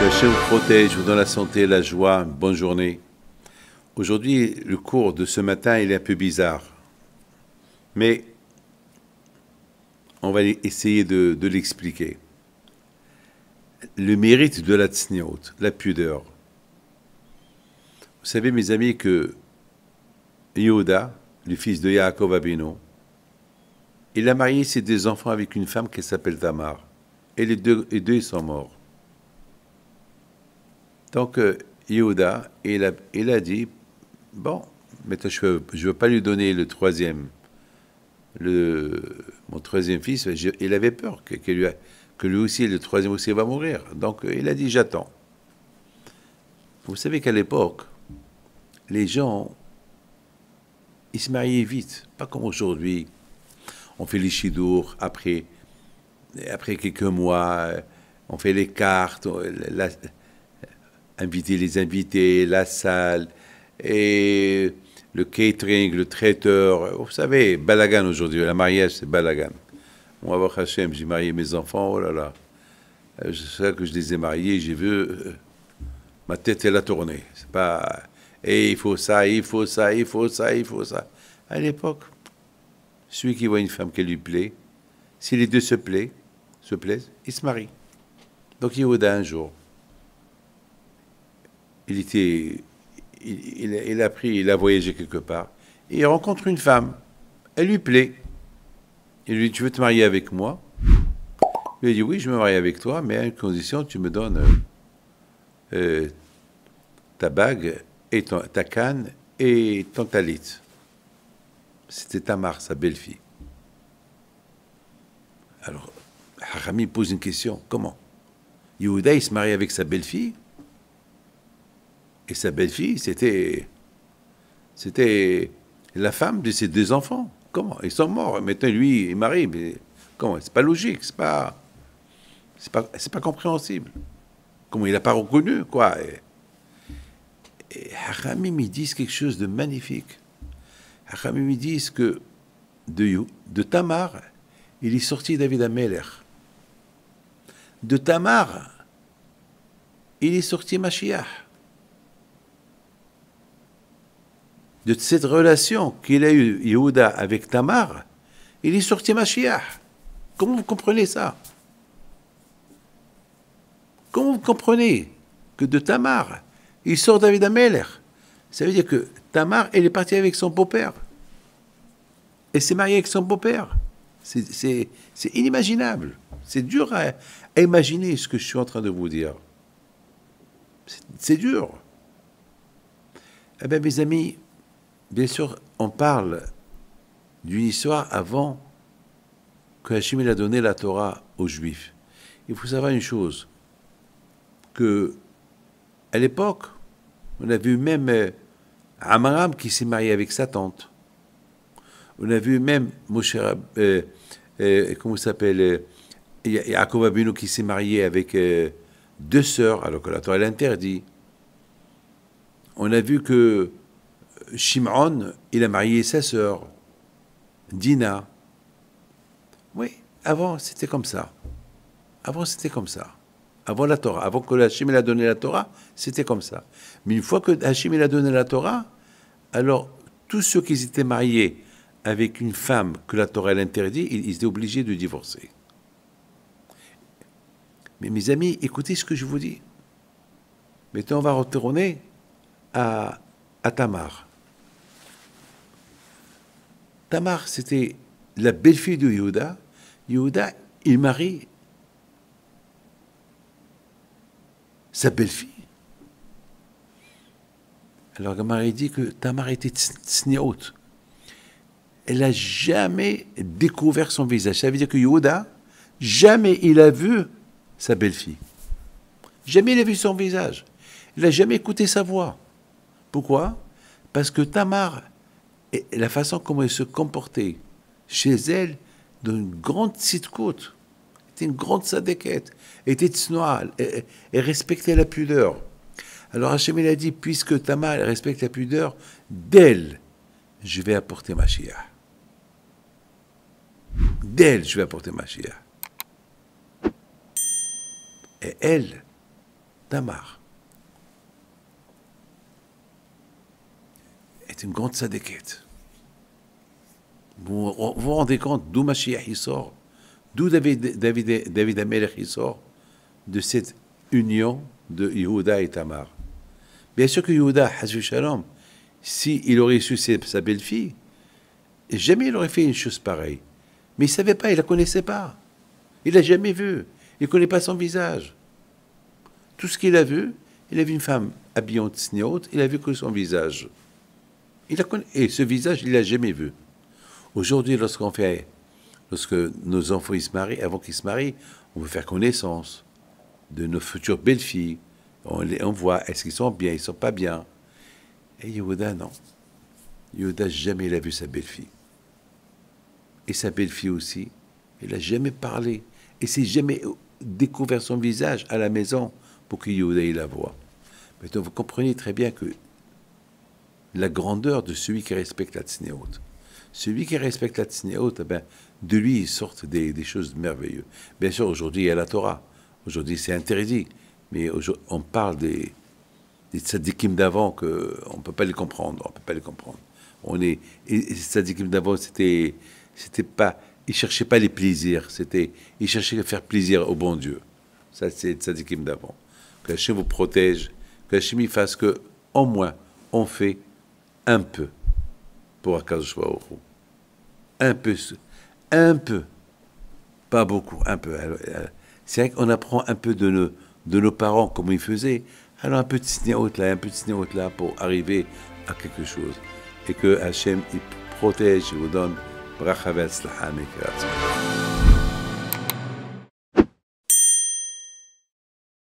Hachem vous protège, vous donne la santé, la joie, bonne journée. Aujourd'hui, le cours de ce matin, il est un peu bizarre. Mais on va essayer de l'expliquer. Le mérite de la tsniout, la pudeur. Vous savez, mes amis, que Yehuda, le fils de Yaakov Abinu, il a marié ses deux enfants avec une femme qui s'appelle Tamar. Et les deux ils sont morts. Donc, Yehuda, il a dit, bon, maintenant je ne veux pas lui donner le troisième, mon troisième fils. Il avait peur que lui aussi, le troisième aussi, va mourir. Donc, il a dit, j'attends. Vous savez qu'à l'époque, les gens, ils se mariaient vite, pas comme aujourd'hui. On fait les chidours, après quelques mois, on fait les cartes, inviter les invités, la salle, et le catering, le traiteur. Vous savez, balagan aujourd'hui, le mariage c'est balagan. Moi, Baruch Hashem, j'ai marié mes enfants, oh là là. Je sais que je les ai mariés, j'ai vu, ma tête elle a tourné. C'est pas, et il faut ça, il faut ça, il faut ça, il faut ça. À l'époque, celui qui voit une femme qui lui plaît, si les deux se plaisent, ils se marient. Donc Yehuda, un jour, il a voyagé quelque part, et il rencontre une femme. Elle lui plaît. Il lui dit, tu veux te marier avec moi? Il lui dit, oui, je me marie avec toi, mais à une condition, tu me donnes ta bague, et ta canne, et ton talit. C'était Tamar, sa belle-fille. Alors, Harami pose une question, comment? Yehuda, il se marie avec sa belle-fille, et sa belle-fille, c'était la femme de ses deux enfants. Comment? Ils sont morts. Maintenant, lui, il marie. Mais comment? C'est pas logique. C'est pas compréhensible. Comment il n'a pas reconnu, quoi? Et Haramim, ils disent quelque chose de magnifique. Haramim, ils disent que de Tamar, il est sorti David Ameler. De Tamar, il est sorti Mashiach. De cette relation qu'il a eue, Yehuda, avec Tamar, il est sorti Mashiach. Comment vous comprenez ça? Comment vous comprenez que de Tamar, il sort David Ameler? Ça veut dire que Tamar, elle est partie avec son beau-père. Elle s'est mariée avec son beau-père. C'est inimaginable. C'est dur à imaginer ce que je suis en train de vous dire. C'est dur. Eh bien, mes amis, bien sûr, on parle d'une histoire avant que Hachem a donné la Torah aux Juifs. Il faut savoir une chose, que à l'époque, on a vu même Amram qui s'est marié avec sa tante. On a vu même Moshe, comment il s'appelle, Yaakov Abinu qui s'est marié avec deux sœurs, alors que la Torah l'interdit. On a vu que Shimon, il a marié sa sœur, Dina. Oui, avant, c'était comme ça. Avant, c'était comme ça. Avant la Torah, avant que Hachem a donné la Torah, c'était comme ça. Mais une fois que Hachem a donné la Torah, alors, tous ceux qui étaient mariés avec une femme que la Torah l'interdit, ils étaient obligés de divorcer. Mais mes amis, écoutez ce que je vous dis. Maintenant, on va retourner à Tamar. Tamar, c'était la belle-fille de Yehuda. Yehuda, il marie sa belle-fille. Alors, Gamara dit que Tamar était tsniout. Elle n'a jamais découvert son visage. Ça veut dire que Yehuda, jamais il a vu sa belle-fille. Jamais il a vu son visage. Il n'a jamais écouté sa voix. Pourquoi? Parce que Tamar, la façon comment elle se comportait chez elle, d'une grande tzidkout, était une grande sadéquette, était tsnoa, elle respectait la pudeur. Alors Hachem il a dit, puisque Tamar elle respecte la pudeur, d'elle, je vais apporter Mashiach. D'elle, je vais apporter Mashiach. Et elle, Tamar est une grande sadéquette. Vous vous rendez compte d'où Mashiach il sort, d'où David Amelech il sort, de cette union de Yehuda et Tamar. Bien sûr que Yehuda, Hashu Shalom, s'il aurait su sa belle-fille, jamais il aurait fait une chose pareille. Mais il ne savait pas, il ne la connaissait pas. Il ne l'a jamais vue. Il ne connaît pas son visage. Tout ce qu'il a vu une femme habillée en tsniot, il a vu que son visage. Et ce visage, il ne l'a jamais vu. Aujourd'hui, lorsque nos enfants ils se marient, avant qu'ils se marient, on veut faire connaissance de nos futures belles-filles. On voit, est-ce qu'ils sont bien, ils ne sont pas bien. Et Yehuda, non. Yehuda, jamais il a vu sa belle-fille. Et sa belle-fille aussi, il n'a jamais parlé. Et s'est jamais découvert son visage à la maison pour que Yehuda il la voie. Maintenant, vous comprenez très bien que la grandeur de celui qui respecte la tsnéot. Celui qui respecte la tsnéot, ben, de lui, il sortent des choses merveilleuses. Bien sûr, aujourd'hui, il y a la Torah. Aujourd'hui, c'est interdit. Mais on parle des tzadikim d'avant qu'on ne peut pas les comprendre. On peut pas les comprendre. Et les tzadikim d'avant, c'était pas... Ils ne cherchaient pas les plaisirs. Ils cherchaient à faire plaisir au bon Dieu. Ça, c'est les tzadikim d'avant. Que Hachem vous protège. Que Hachem il fasse que, au moins, on fait un peu pour Akadosh Baruch Hu. Un peu, pas beaucoup, un peu. C'est vrai qu'on apprend un peu de nos parents, comment ils faisaient, alors un peu de snéot là, pour arriver à quelque chose. Et que Hachem, il protège, il vous donne bracha ve'atzlacha, mes créateurs.